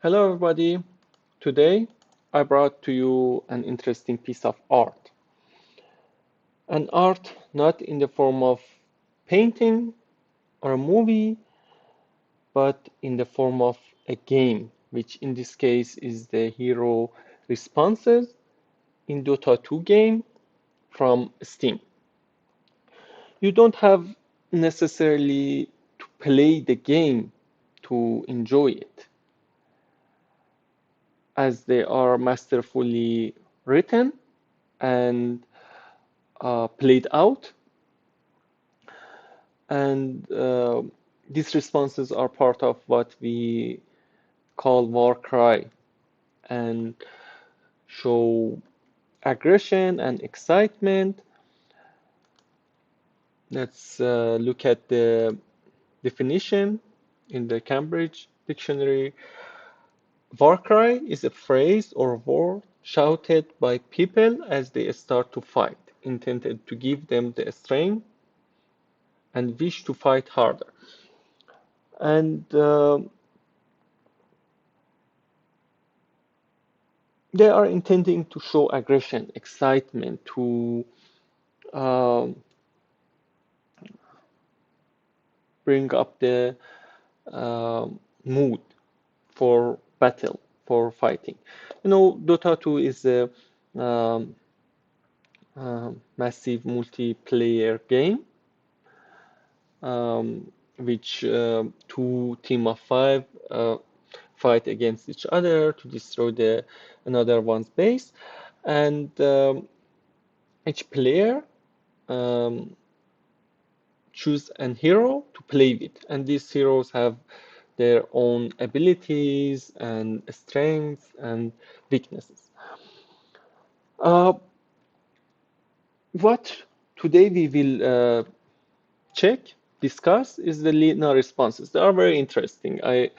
Hello, everybody. Today, I brought to you an interesting piece of art. An art not in the form of painting or a movie, but in the form of a game, which in this case is the hero responses in Dota 2 game from Steam. You don't have necessarily to play the game to enjoy it, as they are masterfully written and played out, and these responses are part of what we call war cry and show aggression and excitement. Let's look at the definition in the Cambridge Dictionary. War cry is a phrase or word shouted by people as they start to fight, intended to give them the strength and wish to fight harder. And they are intending to show aggression, excitement, to um, bring up the mood for battle, for fighting. Dota 2 is a um, massive multiplayer game, which two team of five fight against each other to destroy the another one's base, and each player um, choose an hero to play with, and these heroes have their own abilities and strengths and weaknesses. Uh, what today we will check, discuss is the Lina responses. They are very interesting. I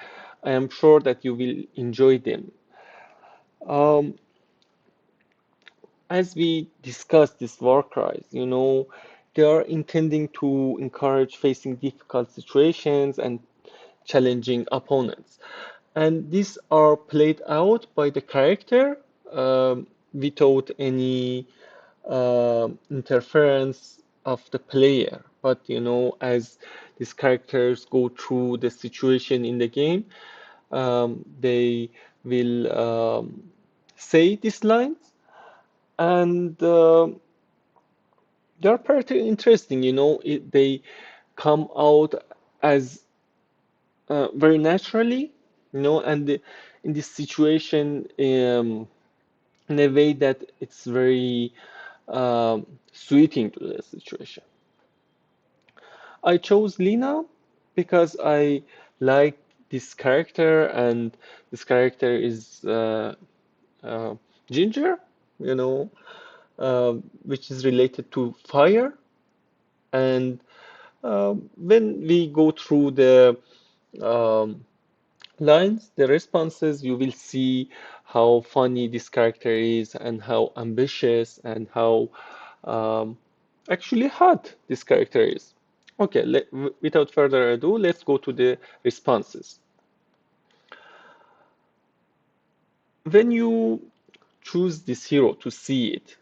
am sure that you will enjoy them. Um, as we discuss these war cries, they are intending to encourage facing difficult situations and challenging opponents. And these are played out by the character without any interference of the player. But as these characters go through the situation in the game, they will say these lines, and they're pretty interesting. They come out as very naturally, and in this situation, in a way that it's very suiting to the situation. I chose Lina because I like this character, and this character is uh, Ginger, you know, which is related to fire. And when we go through the um, lines, the responses, you will see how funny this character is and how ambitious and how um, actually hot this character is. Okay, without further ado, let's go to the responses. When you choose this hero to see it,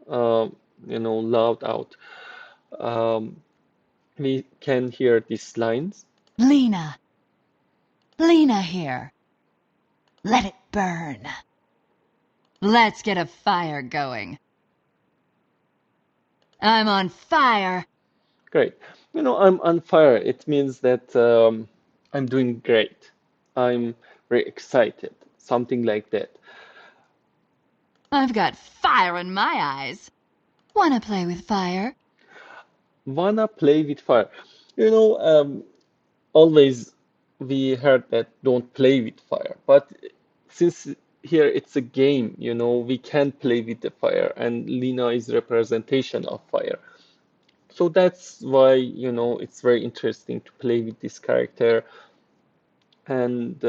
loud out, um, we can hear these lines. Lina. Lina here. Let it burn. Let's get a fire going. I'm on fire. Great. I'm on fire. It means that I'm doing great. I'm very excited. Something like that. I've got fire in my eyes. Wanna play with fire? Wanna play with fire. Always we heard that don't play with fire. But since here it's a game, we can play with the fire, and Lina is representation of fire. So that's why, it's very interesting to play with this character. And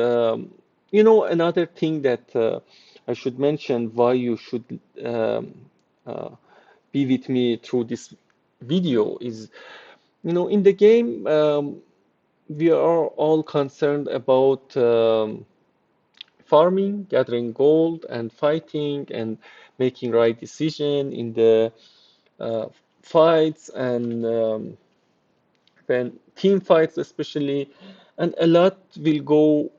another thing that I should mention why you should um, uh, be with me through this video is, in the game we are all concerned about farming, gathering gold, and fighting and making right decision in the uh, fights and when team fights especially, and a lot will go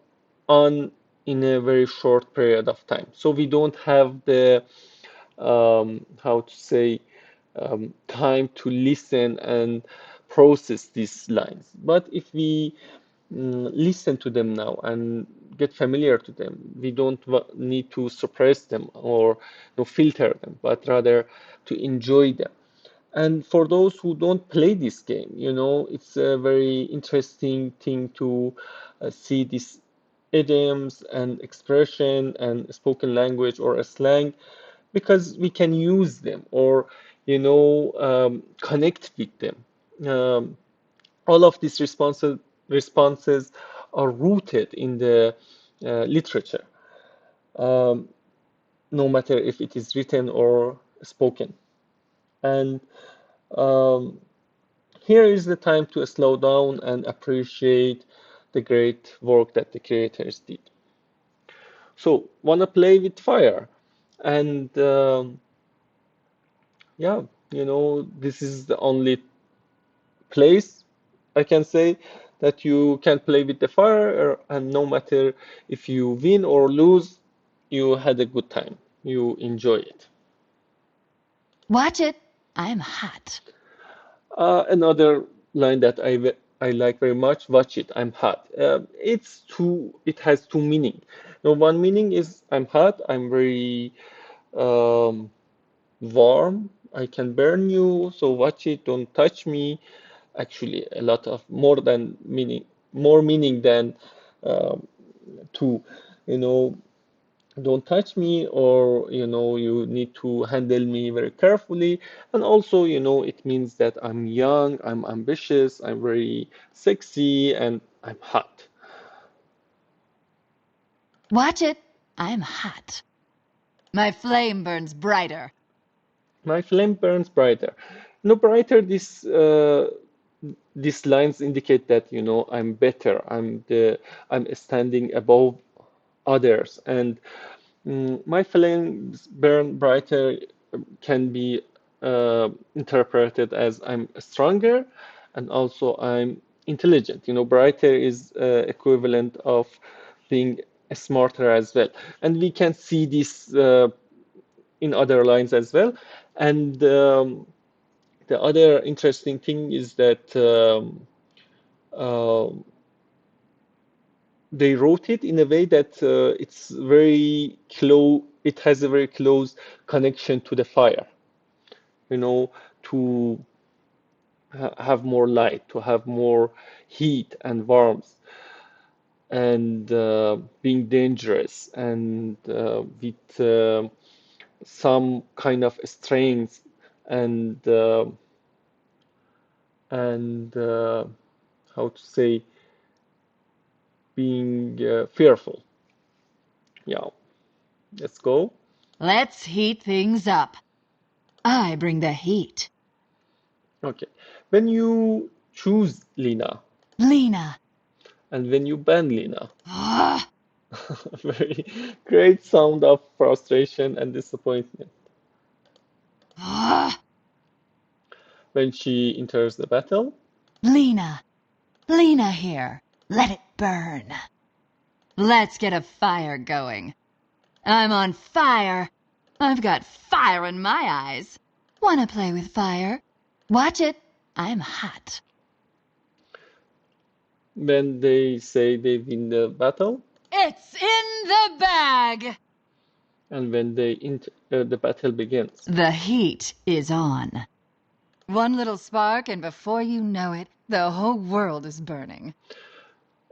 on in a very short period of time. So we don't have the how to say time to listen and process these lines. But if we listen to them now and get familiar to them, we don't need to suppress them or filter them, but rather to enjoy them. And for those who don't play this game, it's a very interesting thing to see these idioms and expression and spoken language or a slang because we can use them or connect with them. Um, all of these responses are rooted in the literature, um, no matter if it is written or spoken. And um, here is the time to slow down and appreciate the great work that the creators did. So, wanna play with fire, and yeah, this is the only place I can say that you can play with the fire, and no matter if you win or lose, you had a good time. You enjoy it. Watch it. I'm hot. Another line that I like very much, watch it, I'm hot. It has two meaning. Now, one meaning is I'm hot, I'm very um, warm, I can burn you, so watch it, don't touch me. Actually, a lot of more meaning than um, two. You know, don't touch me, or you need to handle me very carefully. And also, it means that I'm young, I'm ambitious, I'm very sexy, and I'm hot. Watch it. I'm hot. My flame burns brighter. My flame burns brighter. No brighter, these lines indicate that I'm better, I'm standing above others. And my flames burn brighter can be interpreted as I'm stronger, and also I'm intelligent. Brighter is equivalent of being smarter as well. And we can see this in other lines as well. And the other interesting thing is that uh, they wrote it in a way that it's very close, it has a very close connection to the fire, to have more light, to have more heat and warmth, and being dangerous, and with some kind of strength, and and how to say, being fearful. Yeah, let's go. Let's heat things up. I bring the heat. Okay. When you choose Lina Lina. and when you ban Lina, Ah, very great sound of frustration and disappointment. ah. When she enters the battle, Lina. Lina here. Let it burn. Let's get a fire going. I'm on fire. I've got fire in my eyes. Wanna play with fire? Watch it. I'm hot. when they say they win the battle, It's in the bag. and when the battle begins. The heat is on. One little spark, and before you know it, the whole world is burning.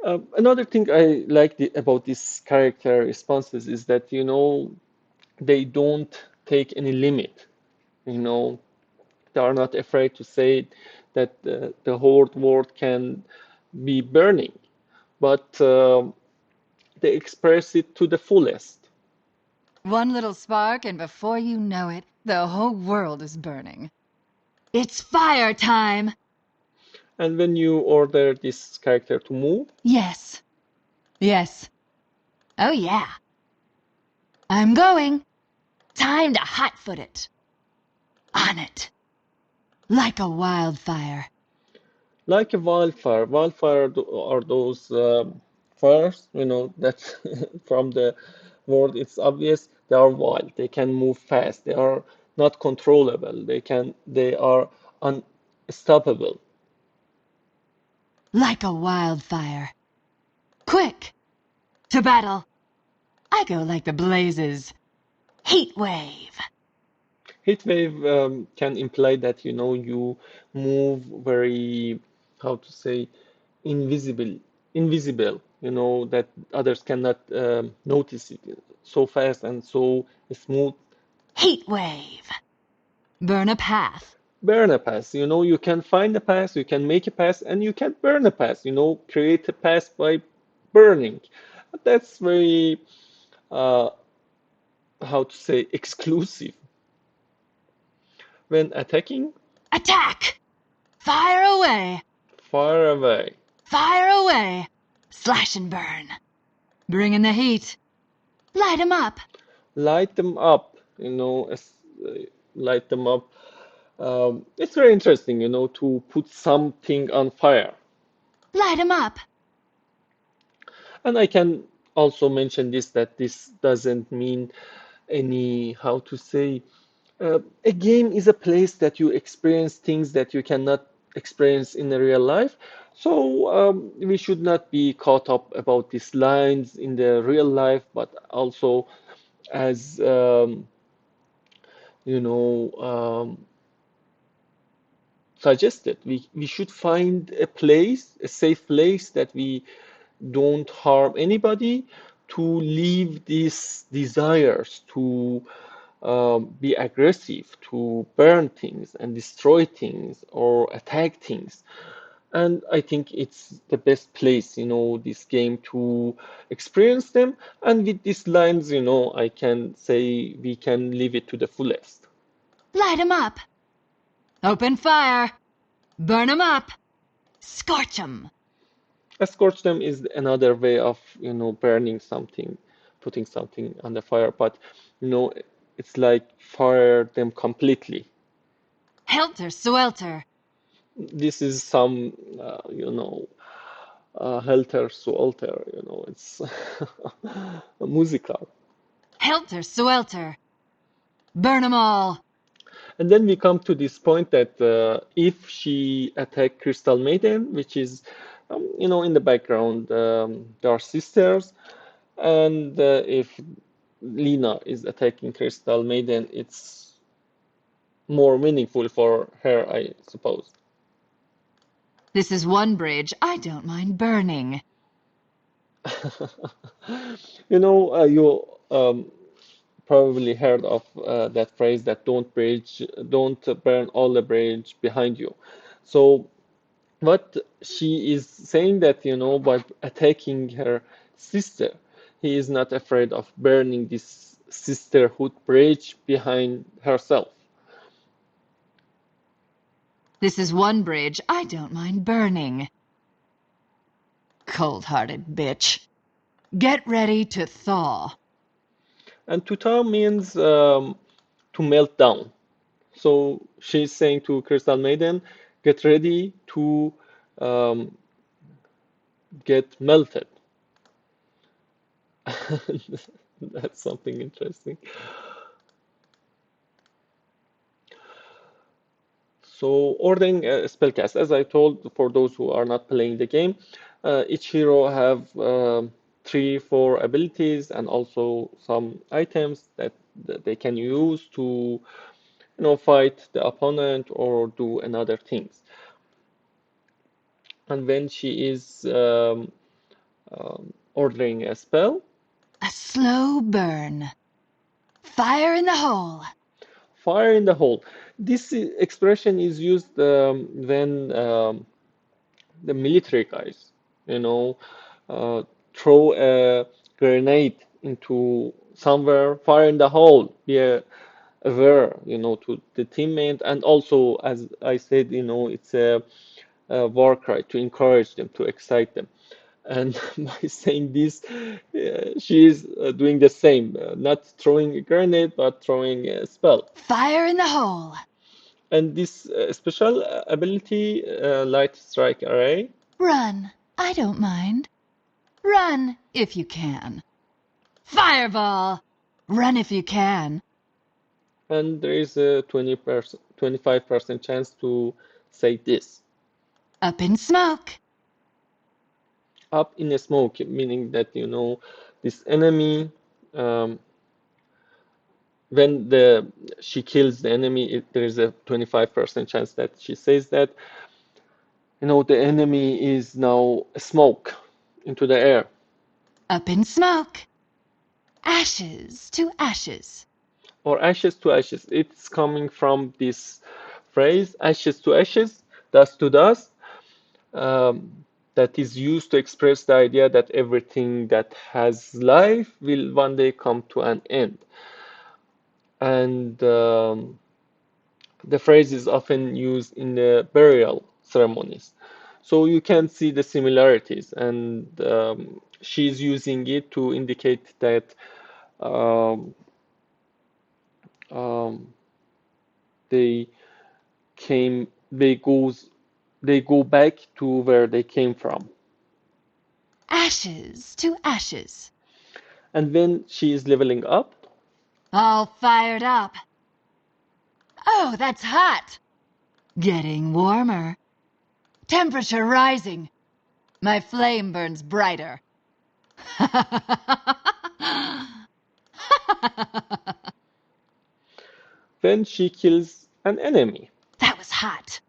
Another thing I like about these character responses is that, they don't take any limit. You know, they are not afraid to say that the whole world can be burning, but they express it to the fullest. One little spark, and before you know it, the whole world is burning. It's fire time! And when you order this character to move, Yes. Yes. Oh, yeah. I'm going. Time to hotfoot it. On it. Like a wildfire. Like a wildfire. Are those fires, that from the word it's obvious they are wild. They can move fast. They are not controllable. They are unstoppable. Like a wildfire. Quick! To battle! I go like the blazes. Heat wave! Heat wave can imply that you move very, how to say, invisible, invisible. That others cannot notice it so fast and so smooth. Heat wave! Burn a path. Burn a pass. You can find a pass, you can make a pass, and you can burn a pass. Create a pass by burning. That's very, uh, how to say, exclusive. When attacking, Attack! Fire away! far away. Fire away! Slash and burn. Bring in the heat. Light 'em up. Light them up, light them up. It's very interesting, to put something on fire. Light 'em up. And I can also mention this that this doesn't mean any, how to say, a game is a place that you experience things that you cannot experience in the real life. So we should not be caught up about these lines in the real life, but also as you know suggested. We should find a place, a safe place that we don't harm anybody, to leave these desires to be aggressive, to burn things and destroy things or attack things. And I think it's the best place, this game to experience them. And with these lines, I can say we can live it to the fullest. Light 'em up. Open fire. Burn 'em up. Scorch 'em. Scorch them is another way of, burning something, putting something on the fire, but, you know, it's like fire them completely. Helter skelter. This is some, helter skelter, it's musical. Helter skelter. Burn 'em all. And then we come to this point that if she attack Crystal Maiden, which is, in the background, they are sisters, and if Lina is attacking Crystal Maiden, it's more meaningful for her, I suppose. This is one bridge I don't mind burning. You probably heard of that phrase that don't burn all the bridge behind you. So what she is saying that, by attacking her sister, he is not afraid of burning this sisterhood bridge behind herself. This is one bridge I don't mind burning. Cold-hearted bitch. Get ready to thaw. And to thaw means to melt down. So she's saying to Crystal Maiden, get ready to um, get melted. That's something interesting. So ordering a spellcast, as I told, for those who are not playing the game, each hero have three, four abilities and also some items that they can use to, fight the opponent or do another things. And when she is ordering a spell, A slow burn. Fire in the hole. fire in the hole. This expression is used when the military guys, you know, uh, throw a grenade into somewhere, fire in the hole, be aware, to the teammate. And also, as I said, it's a war cry to encourage them, to excite them. And by saying this, she is doing the same, not throwing a grenade, but throwing a spell. Fire in the hole. And this special ability, Light Strike Array, Run. I don't mind. Run if you can. Fireball. Run if you can. and there is a 20%, 25% chance to say this. Up in smoke. Up in a smoke, meaning that this enemy, um, when she kills the enemy, there is a 25% chance that she says that the enemy is now smoke into the air, Up in smoke. Ashes to ashes. or ashes to ashes. It's coming from this phrase, ashes to ashes, dust to dust, that is used to express the idea that everything that has life will one day come to an end. And the phrase is often used in the burial ceremonies. So you can see the similarities, and she's using it to indicate that um, um, they they go back to where they came from. Ashes to ashes. And when she is leveling up, All fired up. Oh, that's hot. Getting warmer. Temperature rising. My flame burns brighter. when she kills an enemy. That was hot.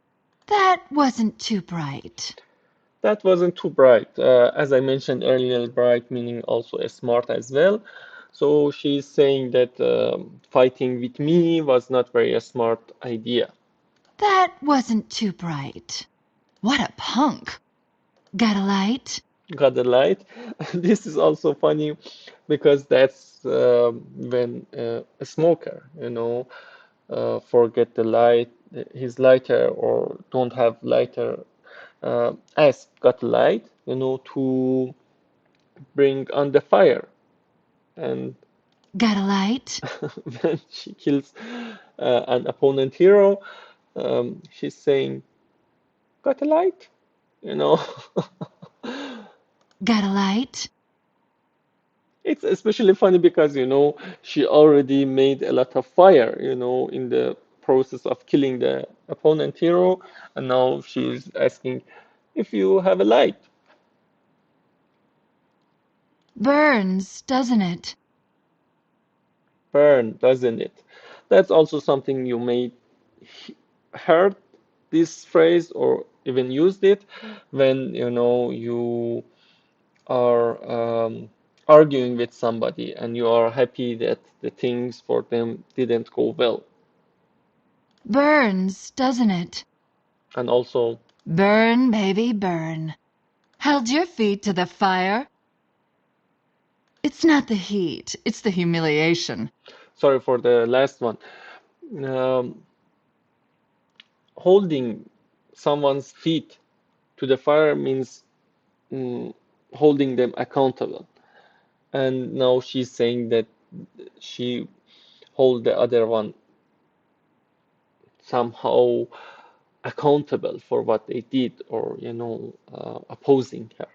That wasn't too bright. That wasn't too bright. As I mentioned earlier, bright meaning also a smart as well. So she's saying that fighting with me was not very a smart idea. That wasn't too bright. What a punk. Got a light? Got the light. This is also funny because that's when a smoker, forget the light, his lighter, or don't have lighter, ask got light, to bring on the fire. And Got a light? when she kills an opponent hero, she's saying, "Got a light?" You know, Got a light? it's especially funny because she already made a lot of fire, in the process of killing the opponent hero, and now she's asking if you have a light. Burns, doesn't it? Burn, doesn't it? That's also something you may heard this phrase or even used it when you are arguing with somebody and you are happy that the things for them didn't go well. Burns, doesn't it? And also, Burn, baby, burn. Held your feet to the fire? It's not the heat, it's the humiliation. sorry for the last one. Um, Holding someone's feet to the fire means mm, holding them accountable. And now she's saying that she hold the other one somehow accountable for what they did, or opposing her.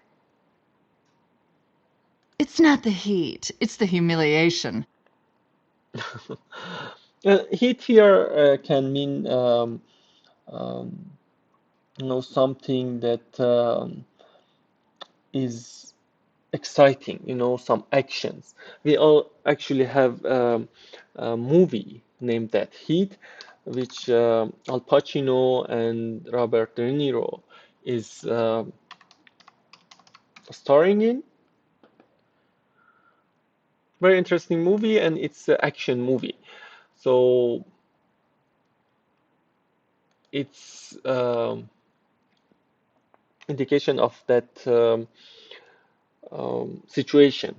It's not the heat, it's the humiliation. Heat here can mean um, something that is exciting, some actions. We all actually have a movie named that Heat, which Al Pacino and Robert De Niro is starring in. Very interesting movie, and it's an action movie. So it's indication of that situation.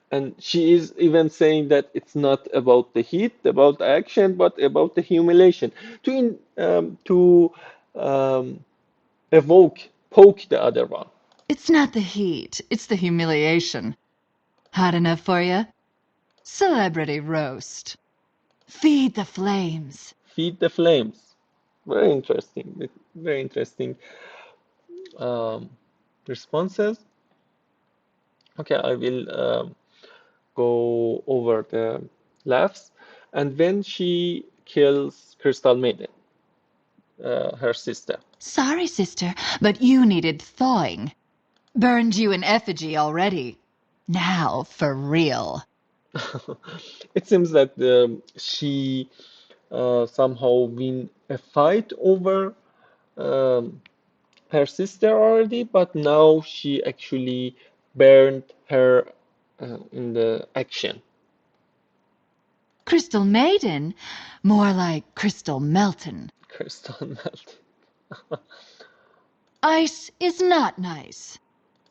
And she is even saying that it's not about the heat, about the action, but about the humiliation to evoke, poke the other one. It's not the heat, it's the humiliation. Hot enough for you? Celebrity roast. Feed the flames. Feed the flames. Very interesting. Very interesting um, responses. Okay, I will go over the laughs. And when she kills Crystal Maiden, her sister. Sorry, sister, but you needed thawing. Burned you in effigy already. Now for real. It seems that she somehow win a fight over um, her sister already, but now she actually burned her in the action. Crystal Maiden? More like Crystal Melton. Crystal melt. Ice is not nice.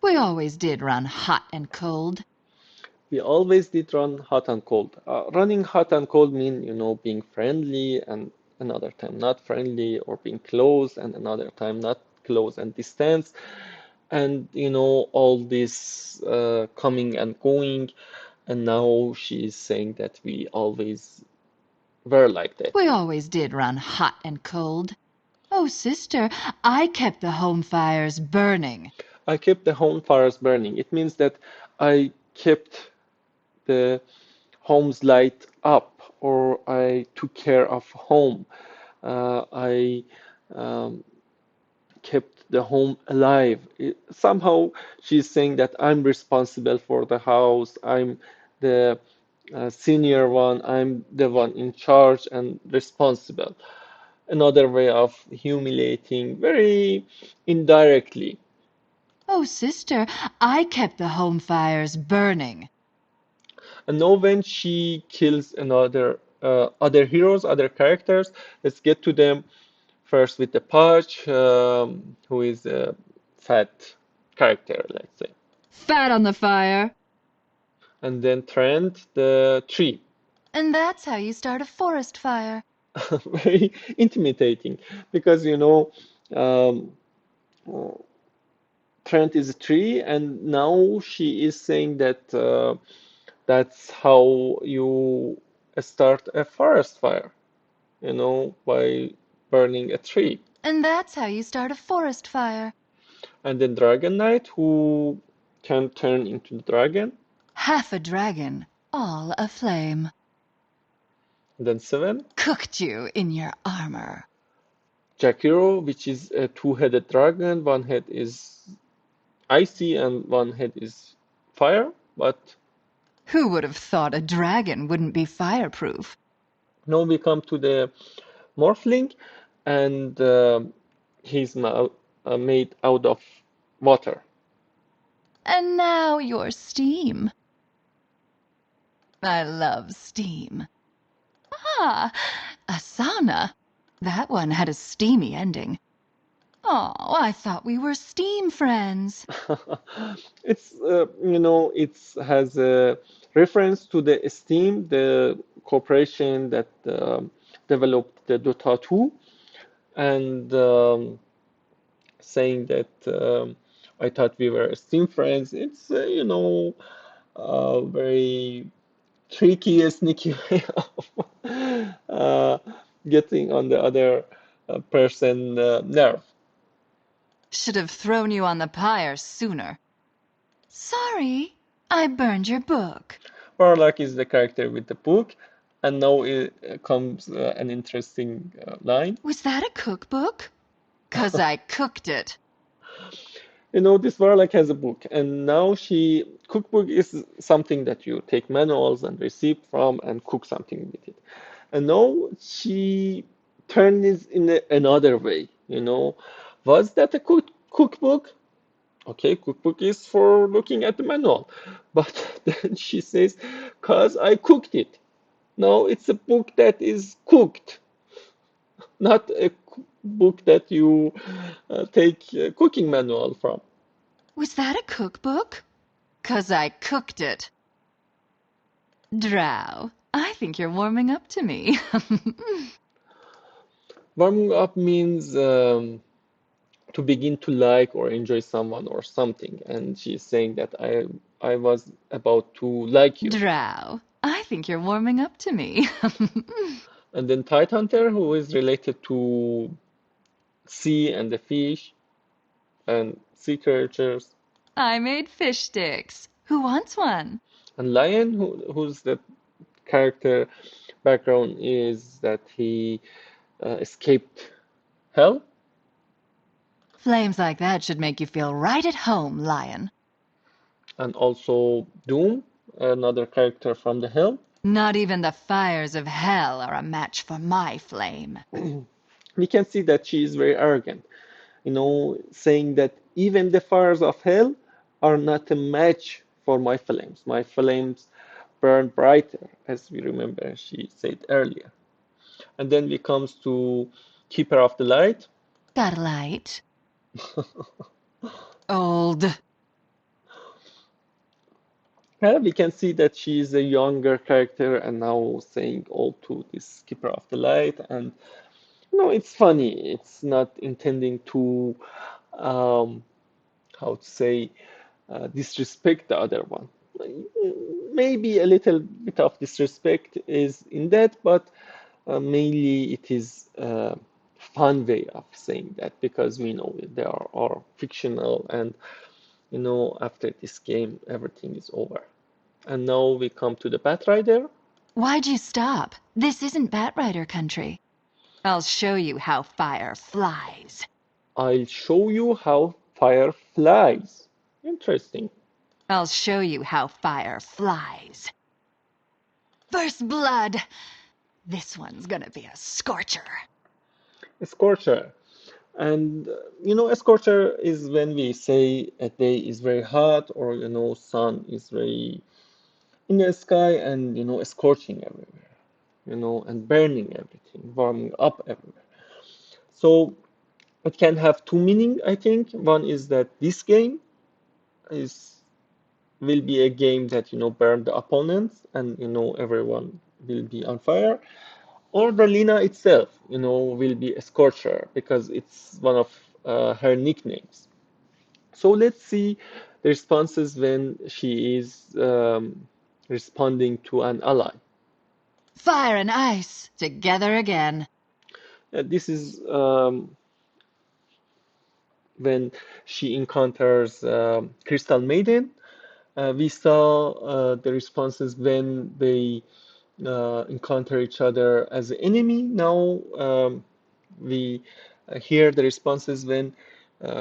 We always did run hot and cold. We always did run hot and cold. Running hot and cold mean, being friendly and another time not friendly, or being close and another time not close and distance. And, all this coming and going. And now she is saying that we always were like that. We always did run hot and cold. Oh, sister, I kept the home fires burning. I kept the home fires burning. It means that I kept the home's light up, or I took care of home. I um, kept the home alive. Somehow she's saying that I'm responsible for the house. I'm the senior one. I'm the one in charge and responsible. Another way of humiliating, very indirectly. Oh, sister, I kept the home fires burning. And now when she kills another other heroes, other characters, let's get to them first with the Pudge, who is a fat character, let's say, Fat on the fire. and then Trent, the tree. And that's how you start a forest fire. Very intimidating because um, Trent is a tree, and now she is saying that that's how you start a forest fire, by burning a tree. And that's how you start a forest fire. And then Dragon Knight, who can turn into the dragon. Half a dragon, all aflame. And then Seven, Cooked you in your armor. Jakiro, which is a two-headed dragon. One head is icy and one head is fire. But Who would have thought a dragon wouldn't be fireproof? now we come to the Morphling, and he's now made out of water. And now you're steam. I love steam. Ah, Asana. That one had a steamy ending. Oh, I thought we were steam friends. It's it has a reference to the Steam, the corporation that developed the Dota 2, and saying that I thought we were Steam friends. It's a very tricky, sneaky way of getting on the other person nerve. Should have thrown you on the pyre sooner. Sorry, I burned your book. Warlock is the character with the book, and now it comes an interesting line. Was that a cookbook? 'Cause I cooked it. This Warlock has a book, and now cookbook is something that you take manuals and receipt from and cook something with it. And now she turned it in another way. Was that a cookbook? Okay, cookbook is for looking at the manual. But then she says, "Cause I cooked it." No, it's a book that is cooked, not a book that you take a cooking manual from. Was that a cookbook? 'Cause I cooked it. Drow, I think you're warming up to me. Warming up means to begin to like or enjoy someone or something, and she's saying that I was about to like you. Drow, I think you're warming up to me. And then Tide Hunter, who is related to sea and the fish and sea creatures, I made fish sticks. Who wants one? and Lion, who's the character background is that he escaped hell, Flames like that should make you feel right at home, Lion. and also Doom, another character from the hell. Not even the fires of hell are a match for my flame. We can see that she is very arrogant, saying that even the fires of hell are not a match for my flames. My flames burn brighter, as we remember she said earlier. And then we comes to Keeper of the Light. Got a light? Old. Yeah, we can see that she is a younger character and now saying all to this Keeper of the Light. And it's funny. It's not intending to, um, how to say, disrespect the other one. Maybe a little bit of disrespect is in that, but mainly it is a fun way of saying that because we know they are fictional and after this game everything is over. And now we come to the Batrider. Why'd you stop? This isn't Batrider country. I'll show you how fire flies. I'll show you how fire flies. Interesting. I'll show you how fire flies. First blood! This one's gonna be a scorcher. A scorcher. And a scorcher is when we say a day is very hot or sun is very in the sky and scorching everywhere, and burning everything, warming up everywhere. So it can have two meaning, I think. One is that this game is will be a game that burn the opponents and everyone will be on fire. Or the Lina itself, will be a scorcher because it's one of her nicknames. So let's see the responses when she is responding to an ally. Fire and ice, together again. This is when she encounters Crystal Maiden. We saw the responses when they encounter each other as an enemy. Now we hear the responses when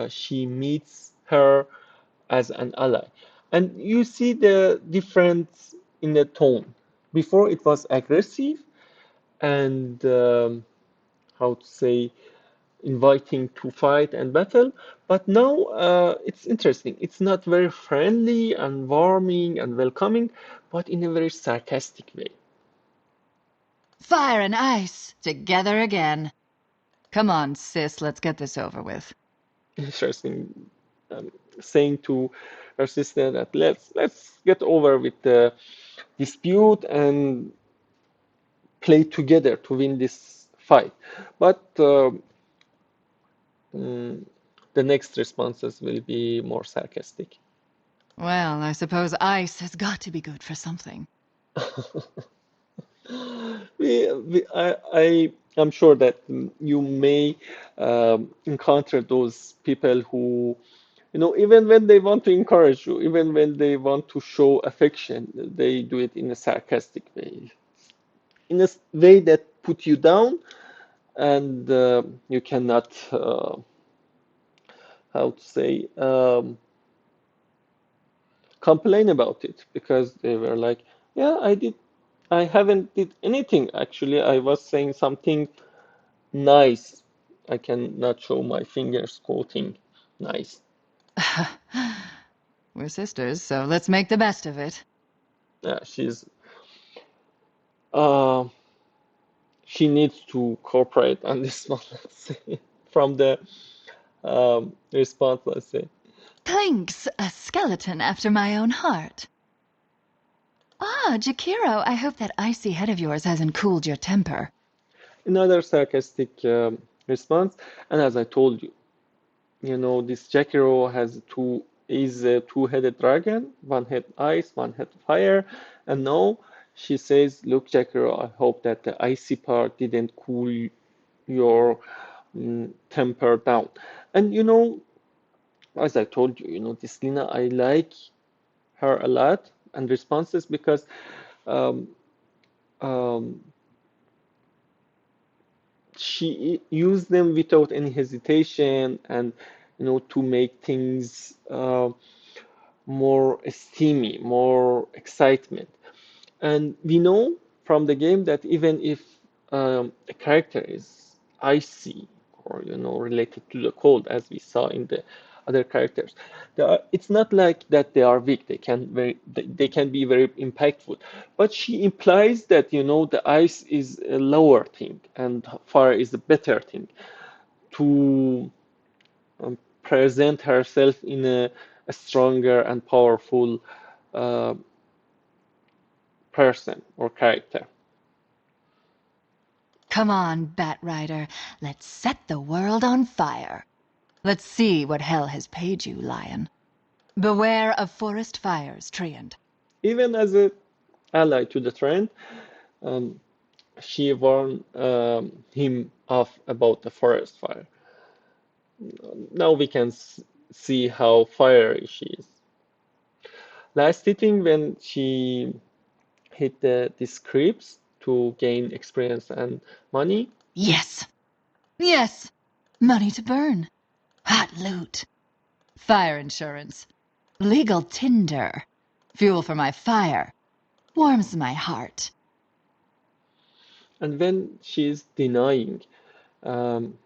she meets her as an ally. And you see the difference in the tone. Before it was aggressive and how to say inviting to fight and battle, but now it's interesting. It's not very friendly and warming and welcoming, but in a very sarcastic way. Fire and ice, together again. Come on, sis, let's get this over with. Interesting, um, saying to her sister that let's get over with the dispute and play together to win this fight. But mm, the next responses will be more sarcastic. Well, I suppose ice has got to be good for something. I'm sure that you may encounter those people who, even when they want to encourage you, even when they want to show affection, they do it in a sarcastic way, in a way that put you down, and you cannot, how to say, complain about it because they were like, yeah, I haven't did anything actually. I was saying something nice. I cannot show my fingers quoting nice. We're sisters, so let's make the best of it. Yeah, uh, she needs to cooperate on this one, let's say, from the response, let's say. Clinks, a skeleton after my own heart. Ah, Jakiro, I hope that icy head of yours hasn't cooled your temper. Another sarcastic response, and as I told you, this Jakiro has is a two-headed dragon, one head ice, one head fire, and now she says, "Look, Jakiro, I hope that the icy part didn't cool your temper down." And as I told you, this Lina, I like her a lot and responses because um, um, she used them without any hesitation and to make things more steamy, more excitement. And we know from the game that even if a character is icy or related to the cold, as we saw in the other characters, it's not like that they are weak. They can be very impactful. But she implies that the ice is a lower thing and fire is a better thing to present herself in a stronger and powerful uh, person or character. Come on, Bat Rider. Let's set the world on fire. Let's see what hell has paid you, Lion. Beware of forest fires, Treant. Even as an ally to the trend, um, she warned him off about the forest fire. Now we can see how fiery she is. Last hitting when she hit these creeps to gain experience and money. Yes, yes. Money to burn. Hot loot. Fire insurance. Legal tinder. Fuel for my fire. Warms my heart. And when she's denying, um,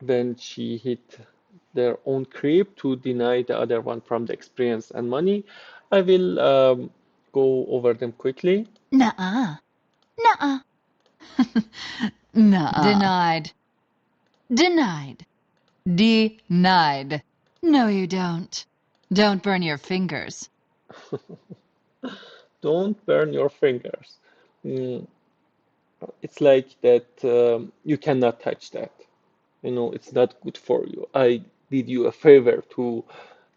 when she hit their own creep to deny the other one from the experience and money, I will go over them quickly. Nuh-uh. Nuh-uh. Nuh-uh. Denied. Denied. Denied. No, you don't. Don't burn your fingers. Don't burn your fingers. Mm, it's like that you cannot touch that. It's not good for you. I did you a favor to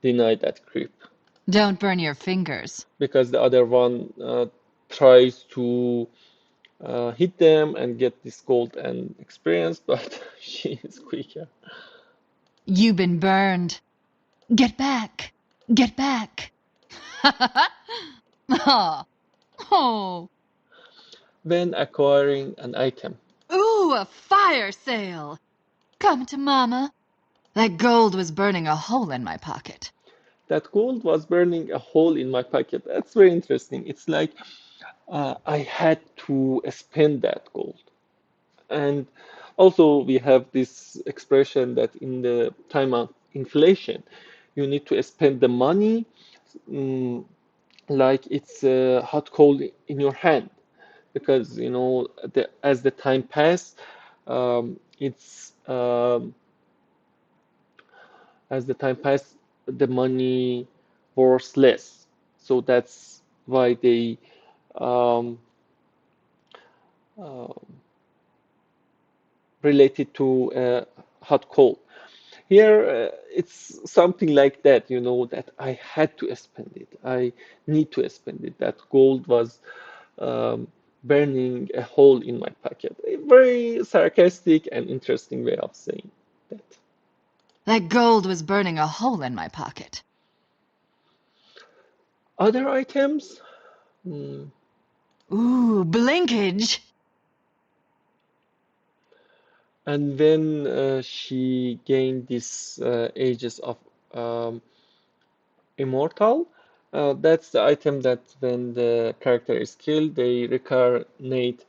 deny that creep Don't burn your fingers. because the other one tries to hit them and get this gold and experience, but she is quicker. You've been burned. Get back. Get back. oh. Oh. When acquiring an item, Ooh, a fire sale. Come to Mama. That gold was burning a hole in my pocket. that gold was burning a hole in my pocket. That's very interesting. It's like I had to spend that gold. And also, we have this expression that in the time of inflation, you need to spend the money mm, like it's a hot coal in your hand, because as the time pass, it's as the time pass, the money worth less. So that's why they um, uh, related to hot coal. Here, it's something like that, that I had to spend it. I need to spend it. That gold was um, burning a hole in my pocket. A very sarcastic and interesting way of saying that. That gold was burning a hole in my pocket. Other items, mm, Ooh, blinkage. and when she gained these ages of um, immortal, that's the item that when the character is killed, they reincarnate.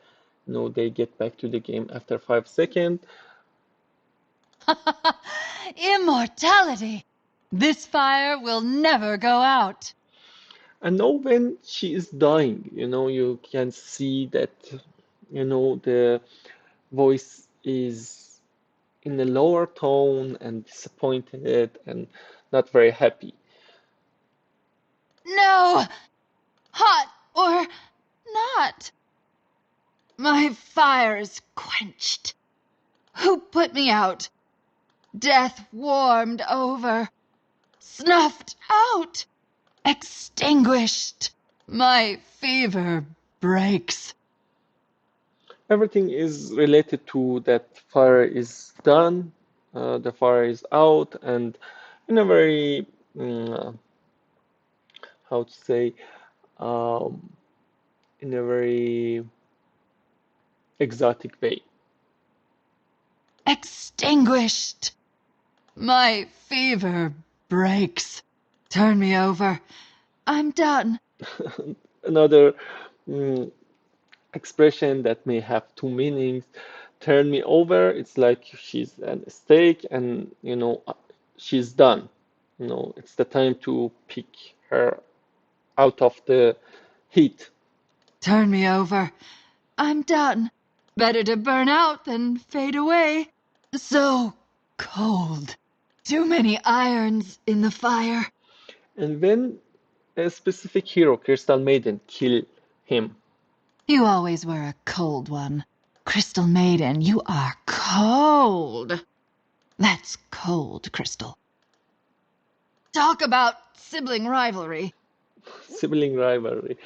They get back to the game after 5 seconds. Immortality. This fire will never go out. And now when she is dying, you can see that, the voice is in a lower tone and disappointed and not very happy. No, hot or not. My fire is quenched. Who put me out? Death warmed over, snuffed out, extinguished. My fever breaks. Everything is related to that fire is done, the fire is out, and in a very, mm, how to say, um, in a very exotic way. Extinguished. My fever breaks. Turn me over. I'm done. Another mm, expression that may have two meanings. Turn me over, it's like she's at a stake and she's done. It's the time to pick her out of the heat. Turn me over. I'm done. Better to burn out than fade away. So cold. Too many irons in the fire. And when a specific hero, Crystal Maiden, kill him, You always were a cold one. Crystal Maiden, you are cold. That's cold, Crystal. Talk about sibling rivalry. sibling rivalry.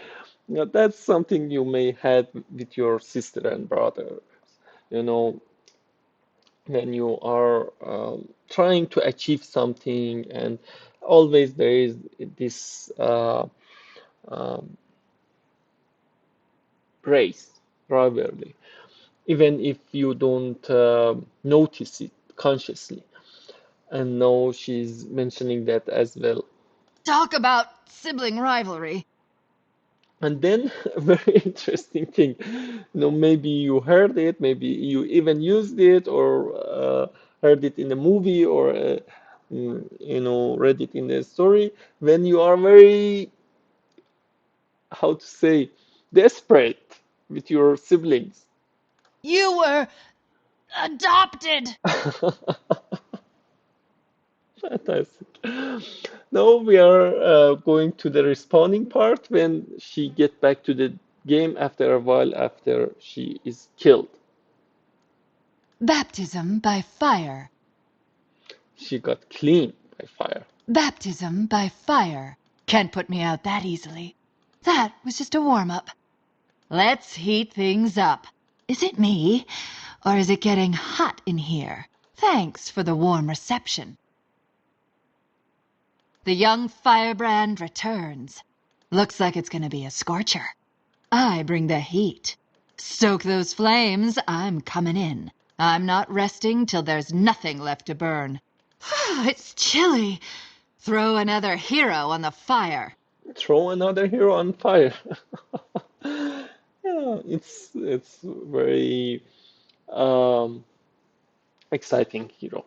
That's something you may had with your sister and brother. You know, when you are trying to achieve something, and always there is this um, race, rivalry, even if you don't notice it consciously. And now she's mentioning that as well. Talk about sibling rivalry. And then a very interesting thing, maybe you heard it, maybe you even used it, or heard it in a movie, or read it in a story. When you are very, how to say, desperate with your siblings. You were adopted. Fantastic. Now we are going to the respawning part when she get back to the game after a while after she is killed. Baptism by fire. She got clean by fire. Baptism by fire. Can't put me out that easily. That was just a warm-up. Let's heat things up. Is it me? Or is it getting hot in here? Thanks for the warm reception. The young firebrand returns. Looks like it's gonna be a scorcher. I bring the heat. Stoke those flames, I'm coming in. I'm not resting till there's nothing left to burn. It's chilly. Throw another hero on the fire. Throw another hero on fire. Yeah, it's very um, exciting hero.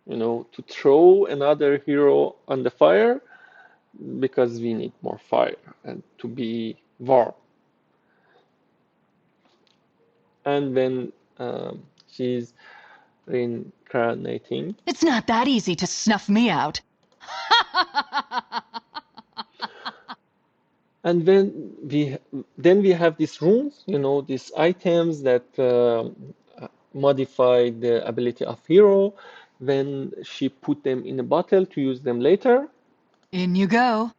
To throw another hero on the fire because we need more fire and to be warm. And when she's reincarnating, It's not that easy to snuff me out. and then we have these runes, these items that modify the ability of hero. When she put them in a bottle to use them later, In you go.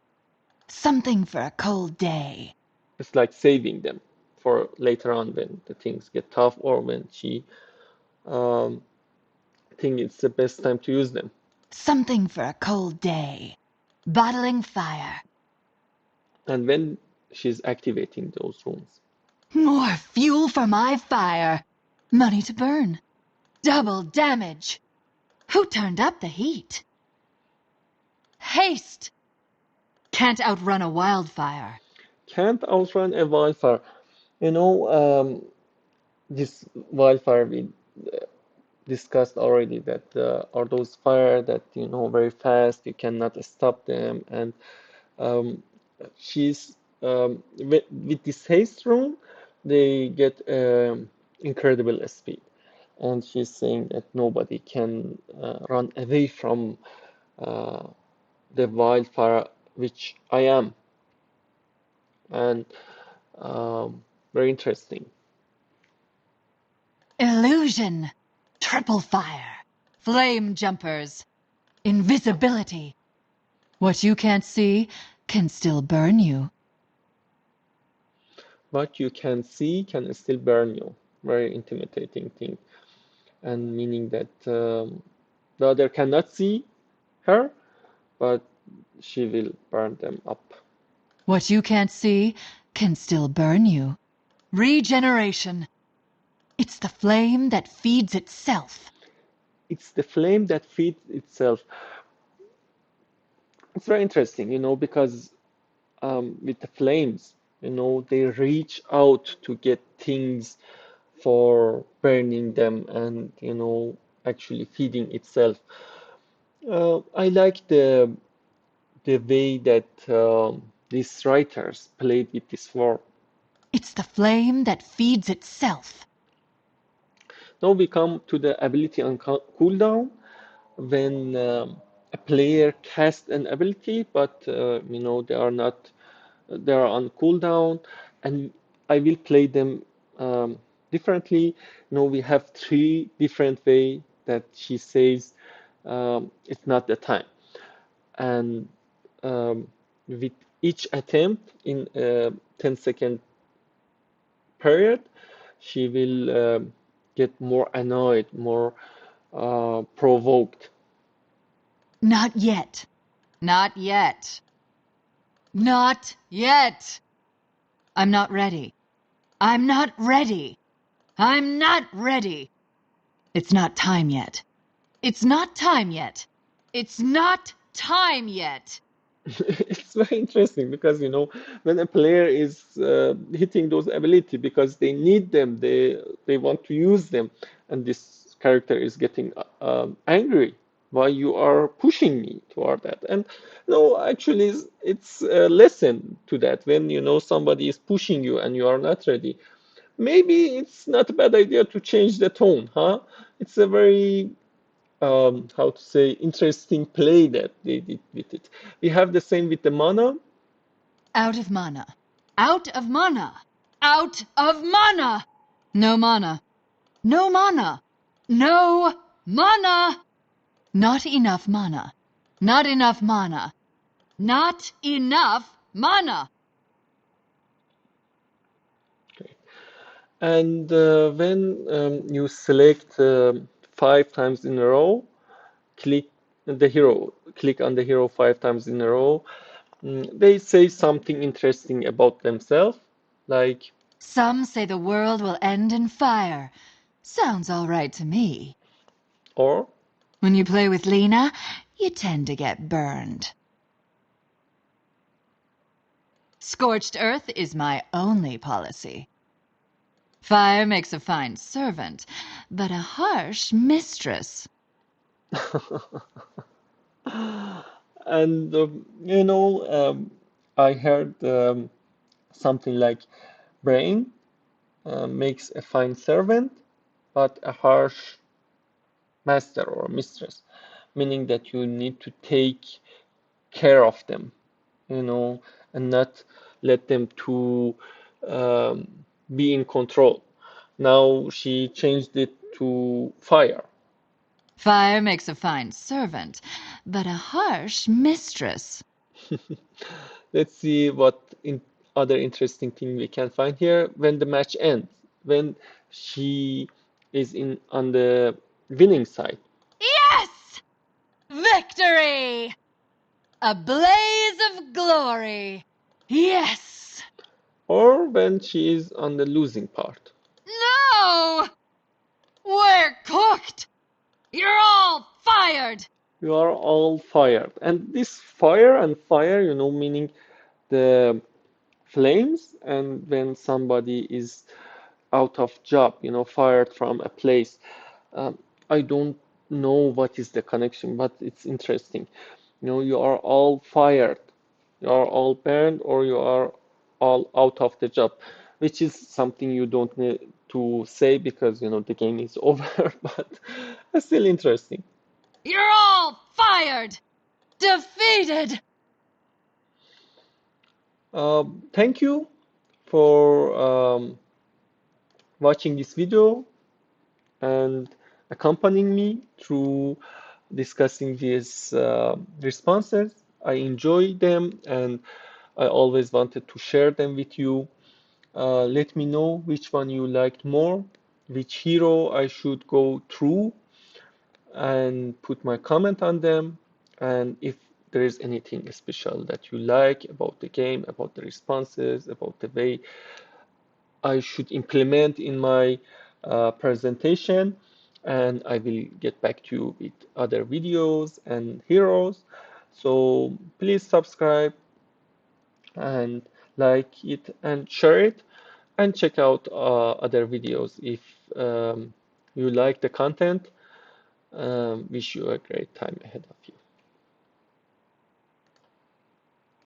Something for a cold day. it's like saving them for later on when the things get tough, or when she um, think it's the best time to use them. Something for a cold day. Bottling fire. And when she's activating those runes, More fuel for my fire. Money to burn. Double damage. Who turned up the heat? Haste. Can't outrun a wildfire. can't outrun a wildfire. You know, this wildfire we discussed already, that are those fire that very fast, you cannot stop them. And um, she's with this haste rune, they get incredible speed. And she's saying that nobody can run away from uh, the wildfire, which I am. And very interesting. Illusion. Triple fire. Flame jumpers. Invisibility. What you can't see can still burn you. What you can see can still burn you. Very intimidating thing, and meaning that the other cannot see her, but she will burn them up. What you can't see can still burn you. Regeneration. It's the flame that feeds itself. It's the flame that feeds itself. It's very interesting, because with the flames, they reach out to get things for burning them and, actually feeding itself. I like the way that these writers played with this word. It's the flame that feeds itself. Now we come to the ability on cooldown. When a player casts an ability, but they are not, they are on cooldown, and I will play them differently. We have three different way that she says it's not the time, and with each attempt in a 10-second period, she will get more annoyed, more provoked. Not yet. Not yet. Not yet. I'm not ready. I'm not ready. I'm not ready. It's not time yet. It's not time yet. It's not time yet. It's very interesting because when a player is hitting those ability because they need them, they want to use them, and this character is getting angry. Why you are pushing me toward that? And no, actually, it's a lesson to that. When somebody is pushing you and you are not ready, maybe it's not a bad idea to change the tone, huh? It's a very how to say, interesting play that they did with it. We have the same with the mana. Out of mana. Out of mana. Out of mana. No mana. No mana. No mana. Not enough mana. Not enough mana. Not enough mana. Okay. And when you select 5 times in a row, click click on the hero 5 times in a row. They say something interesting about themselves, like, Some say the world will end in fire. Sounds all right to me. or When you play with Lina, you tend to get burned. Scorched earth is my only policy. Fire makes a fine servant, but a harsh mistress. and I heard something like brain makes a fine servant, but a harsh master or mistress, meaning that you need to take care of them, you know, and not let them to um, be in control. Now she changed it to fire. Fire makes a fine servant, but a harsh mistress. Let's see what other interesting thing we can find here. When the match ends, when she is in on the winning side, Yes! Victory! A blaze of glory! Yes! or when she is on the losing part. No! We're cooked! You're all fired! You are all fired. And this fire and fire, meaning the flames, and when somebody is out of job, fired from a place. Um, I don't know what is the connection, but it's interesting. You are all fired, you are all burned, or you are all out of the job, which is something you don't need to say because the game is over, but it's still interesting. You're all fired! Defeated! Thank you for watching this video, and accompanying me through discussing these responses. I enjoy them and I always wanted to share them with you. Let me know which one you liked more, which hero I should go through and put my comment on them. And if there is anything special that you like about the game, about the responses, about the way I should implement in my presentation, and I will get back to you with other videos and heroes. So please subscribe and like it and share it and check out other videos if you like the content. Wish you a great time ahead.